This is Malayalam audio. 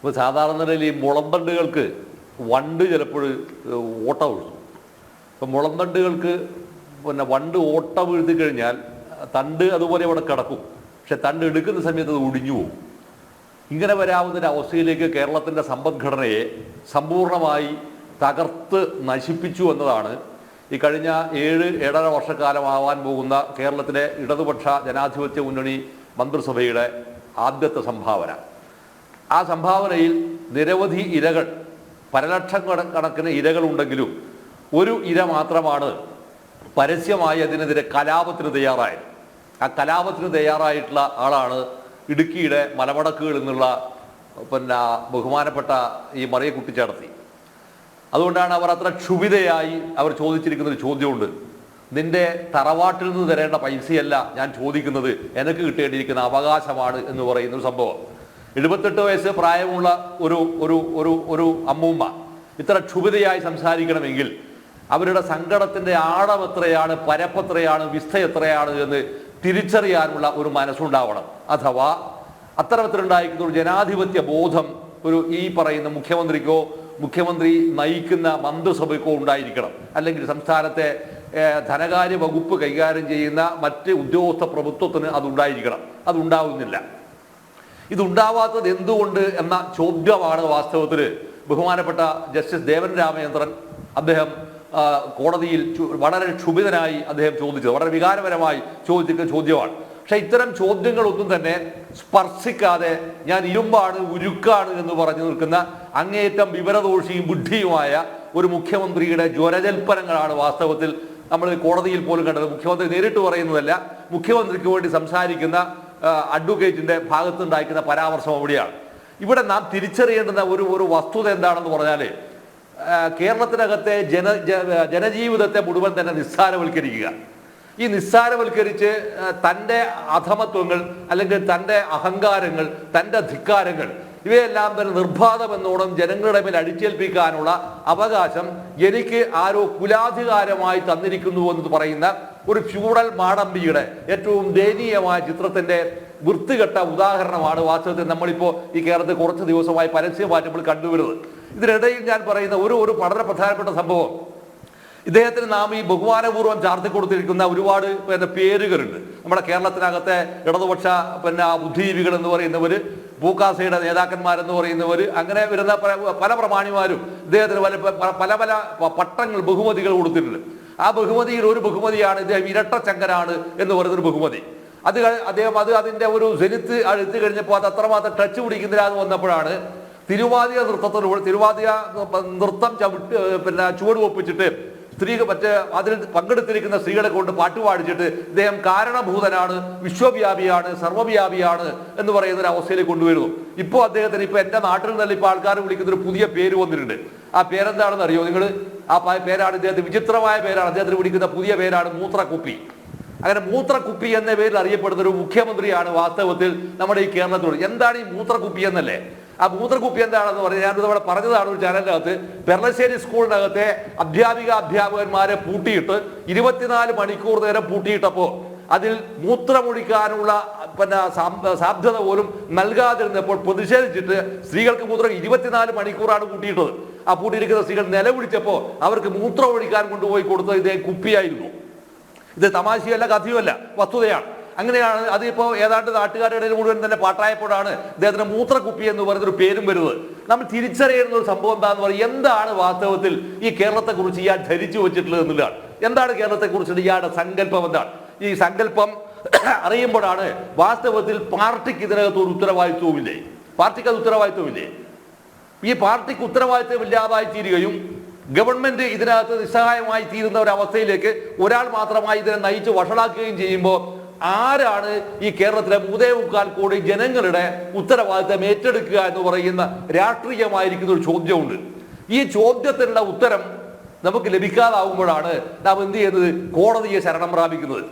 ഇപ്പോൾ സാധാരണ നിലയിൽ ഈ മുളന്തണ്ടുകൾക്ക് വണ്ട് ചിലപ്പോൾ ഓട്ട വീഴും. ഇപ്പം മുളന്തണ്ടുകൾക്ക് പിന്നെ വണ്ട് ഓട്ട വീഴ്ത്തി കഴിഞ്ഞാൽ തണ്ട് അതുപോലെ അവിടെ കിടക്കും. പക്ഷെ തണ്ട് എടുക്കുന്ന സമയത്ത് അത് ഒടിഞ്ഞു പോകും. ഇങ്ങനെ വരാവുന്നൊരു അവസ്ഥയിലേക്ക് കേരളത്തിൻ്റെ സമ്പദ്ഘടനയെ സമ്പൂർണ്ണമായി തകർത്ത് നശിപ്പിച്ചു എന്നതാണ് ഈ കഴിഞ്ഞ 7-7.5 വർഷക്കാലമാവാൻ പോകുന്ന കേരളത്തിലെ ഇടതുപക്ഷ ജനാധിപത്യ മുന്നണി മന്ത്രിസഭയുടെ ആദ്യത്തെ സംഭാവന. ആ സംഭാവനയിൽ നിരവധി ഇരകൾ, പരലക്ഷക്കണക്കിന് ഇരകളുണ്ടെങ്കിലും ഒരു ഇര മാത്രമാണ് പരസ്യമായി അതിനെതിരെ കലാപത്തിന് തയ്യാറായത്. ആ കലാപത്തിന് തയ്യാറായിട്ടുള്ള ആളാണ് ഇടുക്കിയുടെ മലമടക്കുകളിൽ നിന്നുള്ള പിന്നെ ബഹുമാനപ്പെട്ട ഈ മറിയ കുട്ടിച്ചേടത്തി. അതുകൊണ്ടാണ് അവർ അത്ര ക്ഷുഭിതയായി അവർ ചോദിച്ചിരിക്കുന്നൊരു ചോദ്യമുണ്ട്. നിന്റെ തറവാട്ടിൽ നിന്ന് തരേണ്ട പൈസയല്ല ഞാൻ ചോദിക്കുന്നത്, എനിക്ക് കിട്ടേണ്ടിയിരിക്കുന്ന അവകാശമാണ് എന്ന് പറയുന്നൊരു സംഭവം. 78 വയസ്സ് പ്രായമുള്ള ഒരു ഒരു ഒരു ഒരു അമ്മൂമ്മ ഇത്ര ക്ഷുഭിതയായി സംസാരിക്കണമെങ്കിൽ അവരുടെ സങ്കടത്തിൻ്റെ ആഴം എത്രയാണ്, പരപ്പെത്രയാണ്, വിസ്ത എത്രയാണ് എന്ന് തിരിച്ചറിയാനുള്ള ഒരു മനസ്സുണ്ടാവണം. അഥവാ അത്തരത്തിലുണ്ടായിരിക്കുന്ന ഒരു ജനാധിപത്യ ബോധം ഒരു ഈ പറയുന്ന മുഖ്യമന്ത്രിക്കോ മുഖ്യമന്ത്രി നയിക്കുന്ന മന്ത്രിസഭയ്ക്കോ ഉണ്ടായിരിക്കണം. അല്ലെങ്കിൽ സംസ്ഥാനത്തെ ധനകാര്യ വകുപ്പ് കൈകാര്യം ചെയ്യുന്ന മറ്റ് ഉദ്യോഗസ്ഥ പ്രഭുത്വത്തിന് അതുണ്ടായിരിക്കണം. അതുണ്ടാവുന്നില്ല. ഇതുണ്ടാവാത്തത് എന്തുകൊണ്ട് എന്ന ചോദ്യമാണ് വാസ്തവത്തിൽ ബഹുമാനപ്പെട്ട ജസ്റ്റിസ് ദേവൻ രാമചന്ദ്രൻ അദ്ദേഹം കോടതിയിൽ വളരെ ക്ഷുഭിതനായി അദ്ദേഹം ചോദിച്ചത്, വളരെ വികാരപരമായി ചോദിച്ചിട്ടുള്ള ചോദ്യമാണ്. പക്ഷെ ഇത്തരം ചോദ്യങ്ങളൊന്നും തന്നെ സ്പർശിക്കാതെ ഞാൻ ഇരുമ്പാണ് ഉരുക്കാണ് എന്ന് പറഞ്ഞു നിൽക്കുന്ന അങ്ങേയറ്റം വിവരദോഷിയും ബുദ്ധിയുമായ ഒരു മുഖ്യമന്ത്രിയുടെ ജ്വരജൽപ്പനങ്ങളാണ് വാസ്തവത്തിൽ നമ്മൾ കോടതിയിൽ പോലും കണ്ടത്. മുഖ്യമന്ത്രി നേരിട്ട് പറയുന്നതല്ല, മുഖ്യമന്ത്രിക്ക് വേണ്ടി സംസാരിക്കുന്ന അഡ്വക്കേറ്റിന്റെ ഭാഗത്തുണ്ടായിരിക്കുന്ന പരാമർശം അവിടെയാണ്. ഇവിടെ നാം തിരിച്ചറിയേണ്ടുന്ന ഒരു വസ്തുത എന്താണെന്ന് പറഞ്ഞാൽ കേരളത്തിനകത്തെ ജനജീവിതത്തെ മുഴുവൻ തന്നെ നിസ്സാരവൽക്കരിക്കുക. ഈ നിസ്സാരവൽക്കരിച്ച് തൻ്റെ അധമത്വങ്ങൾ അല്ലെങ്കിൽ തൻ്റെ അഹങ്കാരങ്ങൾ, തൻ്റെ ധിക്കാരങ്ങൾ ഇവയെല്ലാം തന്നെ നിർബാധമെന്നോണം ജനങ്ങളുടെ മേൽ അടിച്ചേൽപ്പിക്കാനുള്ള അവകാശം എനിക്ക് ആരോ കുലാധികാരമായി തന്നിരിക്കുന്നു എന്ന് പറയുന്ന ഒരു ഫ്യൂഡൽ മാടമ്പിയുടെ ഏറ്റവും ദയനീയമായ ചിത്രത്തിന്റെ വൃത്തികെട്ട ഉദാഹരണമാണ് വാസ്തവത്തിൽ നമ്മളിപ്പോൾ ഈ കേരളത്തിൽ കുറച്ച് ദിവസമായി പരസ്യമായിട്ട് നമ്മൾ കണ്ടുവരുന്നത്. ഇതിനിടയിൽ ഞാൻ പറയുന്ന ഒരു വളരെ പ്രധാനപ്പെട്ട സംഭവം, ഇദ്ദേഹത്തിന് നാം ഈ ബഹുമാനപൂർവ്വം ചാർത്തി കൊടുത്തിരിക്കുന്ന ഒരുപാട് പേരുകളുണ്ട്. നമ്മുടെ കേരളത്തിനകത്തെ ഇടതുപക്ഷ ബുദ്ധിജീവികൾ എന്ന് പറയുന്നവർ, പൂക്കാസയുടെ നേതാക്കന്മാരെന്ന് പറയുന്നവർ, അങ്ങനെ വരുന്ന പല പ്രമാണിമാരും ഇദ്ദേഹത്തിന് പല പല പട്ടങ്ങൾ, ബഹുമതികൾ കൊടുത്തിട്ടുണ്ട്. ആ ബഹുമതിയിൽ ഒരു ബഹുമതിയാണ് ഇദ്ദേഹം ഇരട്ടച്ചങ്കനാണ് എന്ന് പറയുന്നൊരു ബഹുമതി. അദ്ദേഹം അതിന്റെ ഒരു ജനിത്ത് എത്തി കഴിഞ്ഞപ്പോൾ അത് അത്രമാത്രം ടച്ച് പിടിക്കുന്നില്ലാതെ വന്നപ്പോഴാണ് തിരുവാതിര നൃത്തം ചുവട് ഒപ്പിച്ചിട്ട് അതിൽ പങ്കെടുത്തിരിക്കുന്ന സ്ത്രീകളെ കൊണ്ട് പാട്ടുപാടിച്ചിട്ട് ഇദ്ദേഹം കാരണഭൂതനാണ്, വിശ്വവ്യാപിയാണ്, സർവ്വവ്യാപിയാണ് എന്ന് പറയുന്ന ഒരു അവസ്ഥയിലേക്ക് കൊണ്ടുവരുന്നു. ഇപ്പോൾ അദ്ദേഹത്തിന് എൻ്റെ നാട്ടിൽ നിന്ന് ഇപ്പോൾ ആൾക്കാർ വിളിക്കുന്ന ഒരു പുതിയ പേര് വന്നിട്ടുണ്ട്. ആ പേരെന്താണെന്ന് അറിയോ നിങ്ങൾ? ആ പേരാണ് ഇദ്ദേഹത്തിന് വിചിത്രമായ പേരാണ്. അദ്ദേഹത്തിന് വിളിക്കുന്ന പുതിയ പേരാണ് മൂത്രക്കുപ്പി. അങ്ങനെ മൂത്രക്കുപ്പി എന്ന പേരിൽ അറിയപ്പെടുന്ന ഒരു മുഖ്യമന്ത്രിയാണ് വാസ്തവത്തിൽ നമ്മുടെ ഈ കേരളത്തിലുള്ളത്. എന്താണ് ഈ മൂത്രക്കുപ്പി എന്നല്ലേ? ആ മൂത്രക്കുപ്പി എന്താണെന്ന് പറഞ്ഞാൽ ഞാനിത് അവിടെ പറഞ്ഞതാണ് ഒരു ചാനലിനകത്ത്. പെർളശ്ശേരി സ്കൂളിനകത്തെ അധ്യാപകന്മാരെ പൂട്ടിയിട്ട് 24 മണിക്കൂർ നേരം പൂട്ടിയിട്ടപ്പോൾ അതിൽ മൂത്രമൊഴിക്കാനുള്ള സാധ്യത പോലും നൽകാതിരുന്നപ്പോൾ പ്രതിഷേധിച്ചിട്ട് സ്ത്രീകൾക്ക് മൂത്രം 24 മണിക്കൂറാണ് പൂട്ടിയിട്ടത്. ആ പൂട്ടിയിരിക്കുന്ന സ്ത്രീകൾ നിലവിളിച്ചപ്പോൾ അവർക്ക് മൂത്രം ഒഴിക്കാൻ കൊണ്ടുപോയി കൊടുത്തത് ഇതേ കുപ്പിയായിരുന്നു. ഇത് തമാശയല്ല, കഥയുമല്ല, വസ്തുതയാണ്. അങ്ങനെയാണ് അതിപ്പോൾ ഏതാണ്ട് നാട്ടുകാരുടെ ഇടയിൽ മുഴുവൻ തന്നെ പാട്ടായപ്പോഴാണ് ഇദ്ദേഹത്തിന് മൂത്രക്കുപ്പി എന്ന് പറയുന്നൊരു പേരും വരുന്നത്. നമ്മൾ തിരിച്ചറിയുന്ന ഒരു സംഭവം എന്താണെന്ന് പറയുക, എന്താണ് വാസ്തവത്തിൽ ഈ കേരളത്തെക്കുറിച്ച് ഇയാൾ ധരിച്ചു വെച്ചിട്ടുള്ളത് എന്നുള്ളതാണ്. എന്താണ് കേരളത്തെക്കുറിച്ച് ഇയാളുടെ സങ്കല്പം എന്താണ്? ഈ സങ്കല്പം അറിയുമ്പോഴാണ് വാസ്തവത്തിൽ പാർട്ടിക്ക് ഇതിനകത്ത് ഒരു ഉത്തരവാദിത്വമില്ലേ? പാർട്ടിക്ക് അത് ഉത്തരവാദിത്വമില്ലേ? ഈ പാർട്ടിക്ക് ഉത്തരവാദിത്വമില്ലാതായി തീരുകയും ഗവൺമെന്റ് ഇതിനകത്ത് നിസ്സഹായമായി തീരുന്ന ഒരവസ്ഥയിലേക്ക് ഒരാൾ മാത്രമായി ഇതിനെ നയിച്ച് വഷളാക്കുകയും ചെയ്യുമ്പോൾ ആരാണ് ഈ കേരളത്തിലെ 3.25 കോടി ജനങ്ങളുടെ ഉത്തരവാദിത്തം ഏറ്റെടുക്കുക എന്ന് പറയുന്ന രാഷ്ട്രീയമായിരിക്കുന്ന ഒരു ചോദ്യമുണ്ട്. ഈ ചോദ്യത്തിനുള്ള ഉത്തരം നമുക്ക് ലഭിക്കാതാവുമ്പോഴാണ് നാം എന്ത് ചെയ്യുന്നത്? കോടതിയെ ശരണം പ്രാപിക്കുന്നത്.